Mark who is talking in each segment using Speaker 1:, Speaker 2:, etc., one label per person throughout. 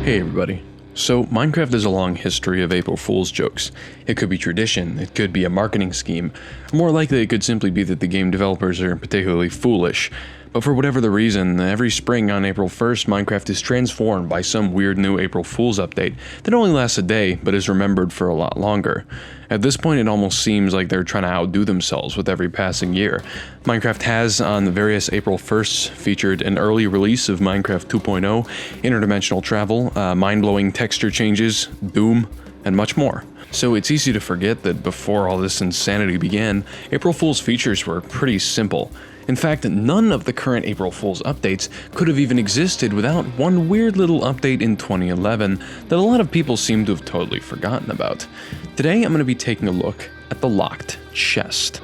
Speaker 1: Hey everybody. So, Minecraft has a long history of April Fool's jokes. It could be tradition, it could be a marketing scheme, or more likely it could simply be that the game developers are particularly foolish. But for whatever the reason, every spring on April 1st, Minecraft is transformed by some weird new April Fool's update that only lasts a day, but is remembered for a lot longer. At this point, it almost seems like they're trying to outdo themselves with every passing year. Minecraft has, on the various April 1sts, featured an early release of Minecraft 2.0, interdimensional travel, mind-blowing texture changes, Doom, and much more. So it's easy to forget that before all this insanity began, April Fool's features were pretty simple. In fact, none of the current April Fool's updates could have even existed without one weird little update in 2011 that a lot of people seem to have totally forgotten about. Today, I'm going to be taking a look at the locked chest.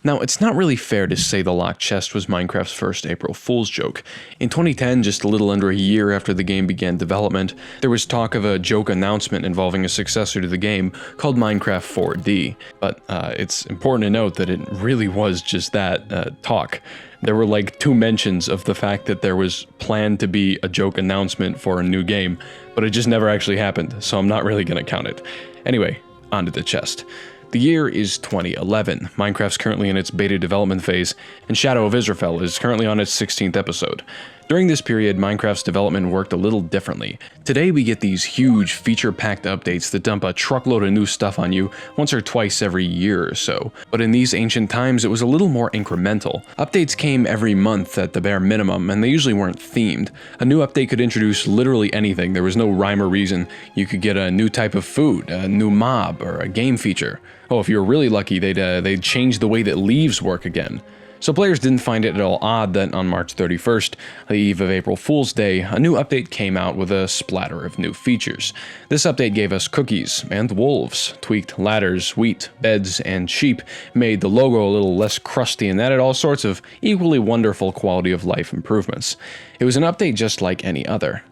Speaker 1: Now, it's not really fair to say the locked chest was Minecraft's first April Fool's joke. In 2010, just a little under a year after the game began development, there was talk of a joke announcement involving a successor to the game called Minecraft 4D. But it's important to note that it really was just that, talk. There were like 2 mentions of the fact that there was planned to be a joke announcement for a new game, but it just never actually happened, so I'm not really gonna count it. Anyway, onto the chest. The year is 2011, Minecraft's currently in its beta development phase, and Shadow of Israfel is currently on its 16th episode. During this period, Minecraft's development worked a little differently. Today we get these huge, feature-packed updates that dump a truckload of new stuff on you once or twice every year or so. But in these ancient times, it was a little more incremental. Updates came every month at the bare minimum, and they usually weren't themed. A new update could introduce literally anything. There was no rhyme or reason. You could get a new type of food, a new mob, or a game feature. Oh, if you were really lucky, they'd change the way that leaves work again. So players didn't find it at all odd that on March 31st, the eve of April Fool's Day, a new update came out with a splatter of new features. This update gave us cookies and wolves, tweaked ladders, wheat, beds, and sheep, made the logo a little less crusty, and added all sorts of equally wonderful quality of life improvements. It was an update just like any other.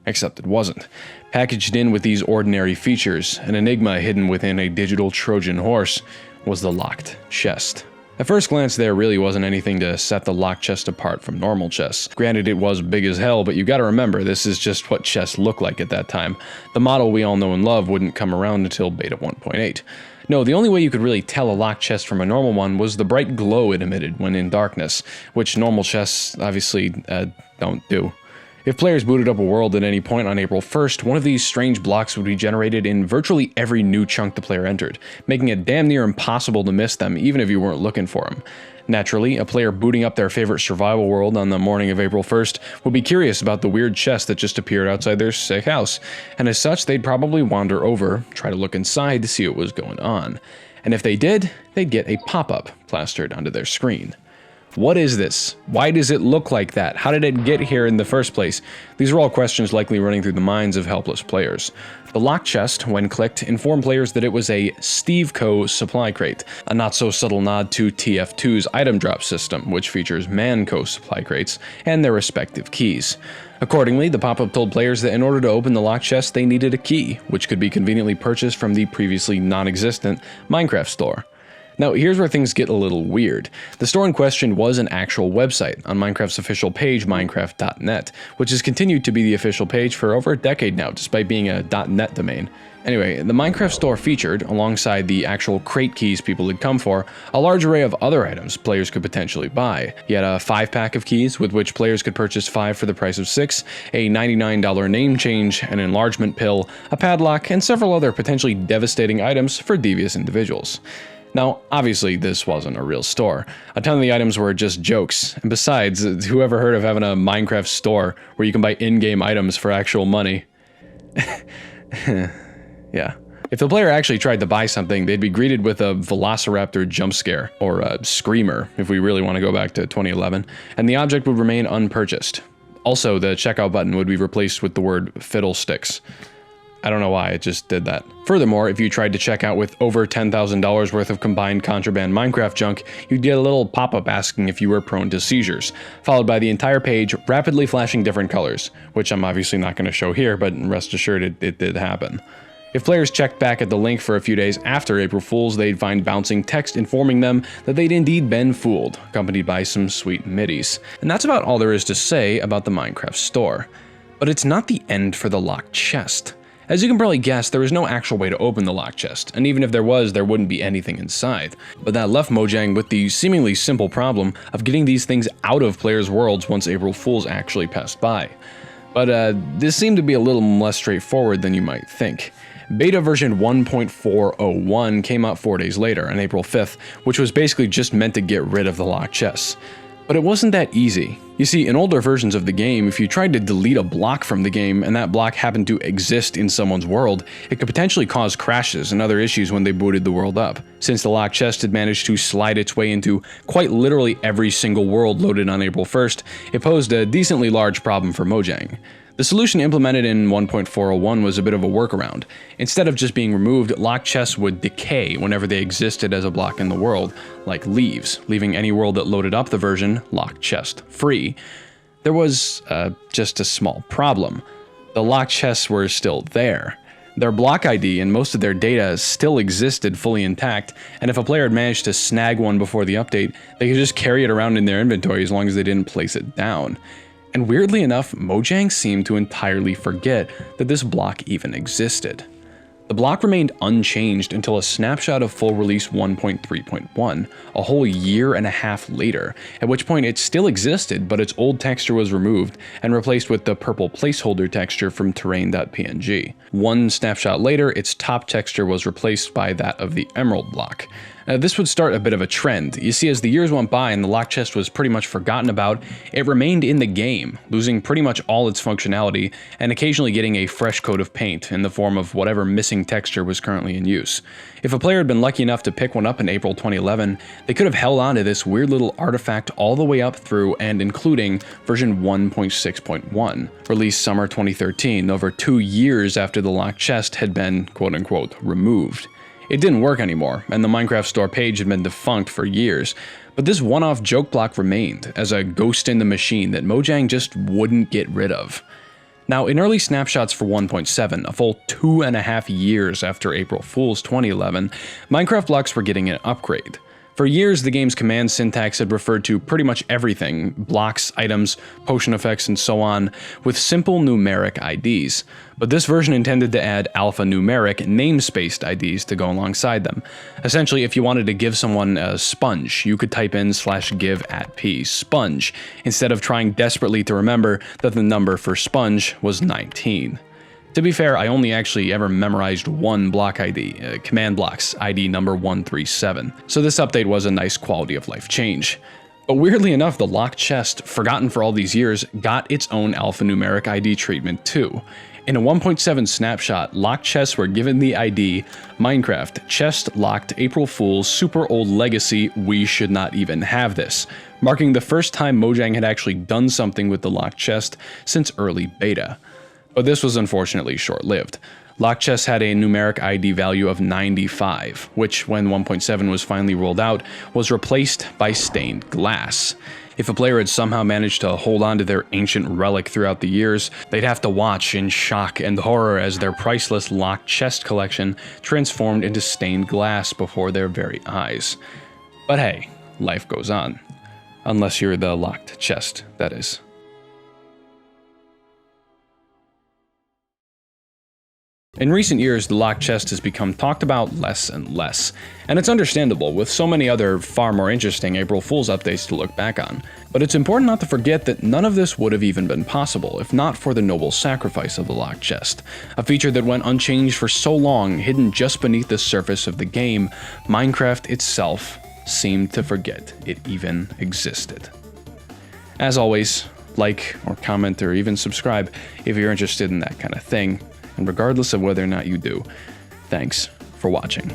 Speaker 1: Except it wasn't. Packaged in with these ordinary features, an enigma hidden within a digital Trojan horse, was the locked chest. At first glance, there really wasn't anything to set the locked chest apart from normal chests. Granted, it was big as hell, but you gotta remember, this is just what chests looked like at that time. The model we all know and love wouldn't come around until beta 1.8. No, the only way you could really tell a locked chest from a normal one was the bright glow it emitted when in darkness, which normal chests obviously don't do. If players booted up a world at any point on April 1st, one of these strange blocks would be generated in virtually every new chunk the player entered, making it damn near impossible to miss them even if you weren't looking for them. Naturally, a player booting up their favorite survival world on the morning of April 1st would be curious about the weird chest that just appeared outside their sick house, and as such they'd probably wander over, try to look inside to see what was going on. And if they did, they'd get a pop-up plastered onto their screen. What is this? Why does it look like that? How did it get here in the first place? These are all questions likely running through the minds of helpless players. The locked chest, when clicked, informed players that it was a Steve Co. supply crate, a not-so-subtle nod to TF2's item drop system, which features Man Co. supply crates, and their respective keys. Accordingly, the pop-up told players that in order to open the locked chest, they needed a key, which could be conveniently purchased from the previously non-existent Minecraft store. Now, here's where things get a little weird. The store in question was an actual website on Minecraft's official page, minecraft.net, which has continued to be the official page for over a decade now, despite being a .net domain. Anyway, the Minecraft store featured, alongside the actual crate keys people had come for, a large array of other items players could potentially buy. You had a 5-pack of keys, with which players could purchase 5 for the price of 6, a $99 name change, an enlargement pill, a padlock, and several other potentially devastating items for devious individuals. Now, obviously, this wasn't a real store. A ton of the items were just jokes, and besides, who ever heard of having a Minecraft store where you can buy in-game items for actual money? Yeah. If the player actually tried to buy something, they'd be greeted with a Velociraptor jump scare, or a Screamer, if we really want to go back to 2011, and the object would remain unpurchased. Also, the checkout button would be replaced with the word Fiddlesticks. I don't know why, it just did that. Furthermore, if you tried to check out with over $10,000 worth of combined contraband Minecraft junk, you'd get a little pop-up asking if you were prone to seizures, followed by the entire page rapidly flashing different colors, which I'm obviously not going to show here, but rest assured it did happen. If players checked back at the link for a few days after April Fool's, they'd find bouncing text informing them that they'd indeed been fooled, accompanied by some sweet middies. And that's about all there is to say about the Minecraft store. But it's not the end for the locked chest. As you can probably guess, there was no actual way to open the locked chest, and even if there was, there wouldn't be anything inside. But that left Mojang with the seemingly simple problem of getting these things out of players' worlds once April Fool's actually passed by. But this seemed to be a little less straightforward than you might think. Beta version 1.401 came out 4 days later, on April 5th, which was basically just meant to get rid of the locked chests. But it wasn't that easy. You see, in older versions of the game, if you tried to delete a block from the game and that block happened to exist in someone's world, it could potentially cause crashes and other issues when they booted the world up. Since the locked chest had managed to slide its way into quite literally every single world loaded on April 1st, it posed a decently large problem for Mojang. The solution implemented in 1.401 was a bit of a workaround. Instead of just being removed, locked chests would decay whenever they existed as a block in the world, like leaves, leaving any world that loaded up the version locked chest free. There was just a small problem. The locked chests were still there. Their block ID and most of their data still existed fully intact, and if a player had managed to snag one before the update, they could just carry it around in their inventory as long as they didn't place it down. And weirdly enough, Mojang seemed to entirely forget that this block even existed. The block remained unchanged until a snapshot of full release 1.3.1, a whole year and a half later, at which point it still existed, but its old texture was removed and replaced with the purple placeholder texture from terrain.png. One snapshot later, its top texture was replaced by that of the emerald block. This would start a bit of a trend. You see, as the years went by and the locked chest was pretty much forgotten about, it remained in the game, losing pretty much all its functionality and occasionally getting a fresh coat of paint in the form of whatever missing texture was currently in use. If a player had been lucky enough to pick one up in April 2011, they could have held on to this weird little artifact all the way up through and including version 1.6.1, released summer 2013, over 2 years after the locked chest had been quote-unquote removed. It didn't work anymore, and the Minecraft store page had been defunct for years, but this one-off joke block remained as a ghost in the machine that Mojang just wouldn't get rid of. Now, in early snapshots for 1.7, a full 2.5 years after April Fool's 2011, Minecraft blocks were getting an upgrade. For years, the game's command syntax had referred to pretty much everything, blocks, items, potion effects, and so on, with simple numeric IDs. But this version intended to add alphanumeric namespaced IDs to go alongside them. Essentially, if you wanted to give someone a sponge, you could type in /give@p, sponge, instead of trying desperately to remember that the number for sponge was 19. To be fair, I only actually ever memorized one block ID, command blocks ID number 137, so this update was a nice quality of life change. But weirdly enough, the locked chest, forgotten for all these years, got its own alphanumeric ID treatment too. In a 1.7 snapshot, locked chests were given the ID Minecraft chest locked April Fool's super old legacy, we should not even have this, marking the first time Mojang had actually done something with the locked chest since early beta. But this was unfortunately short-lived. Locked chests had a numeric ID value of 95, which, when 1.7 was finally rolled out, was replaced by stained glass. If a player had somehow managed to hold on to their ancient relic throughout the years, they'd have to watch in shock and horror as their priceless locked chest collection transformed into stained glass before their very eyes. But hey, life goes on. Unless you're the locked chest, that is. In recent years, the locked chest has become talked about less and less, and it's understandable with so many other far more interesting April Fool's updates to look back on. But it's important not to forget that none of this would have even been possible if not for the noble sacrifice of the locked chest, a feature that went unchanged for so long, hidden just beneath the surface of the game. Minecraft itself seemed to forget it even existed. As always, like or comment or even subscribe if you're interested in that kind of thing. And regardless of whether or not you do, thanks for watching.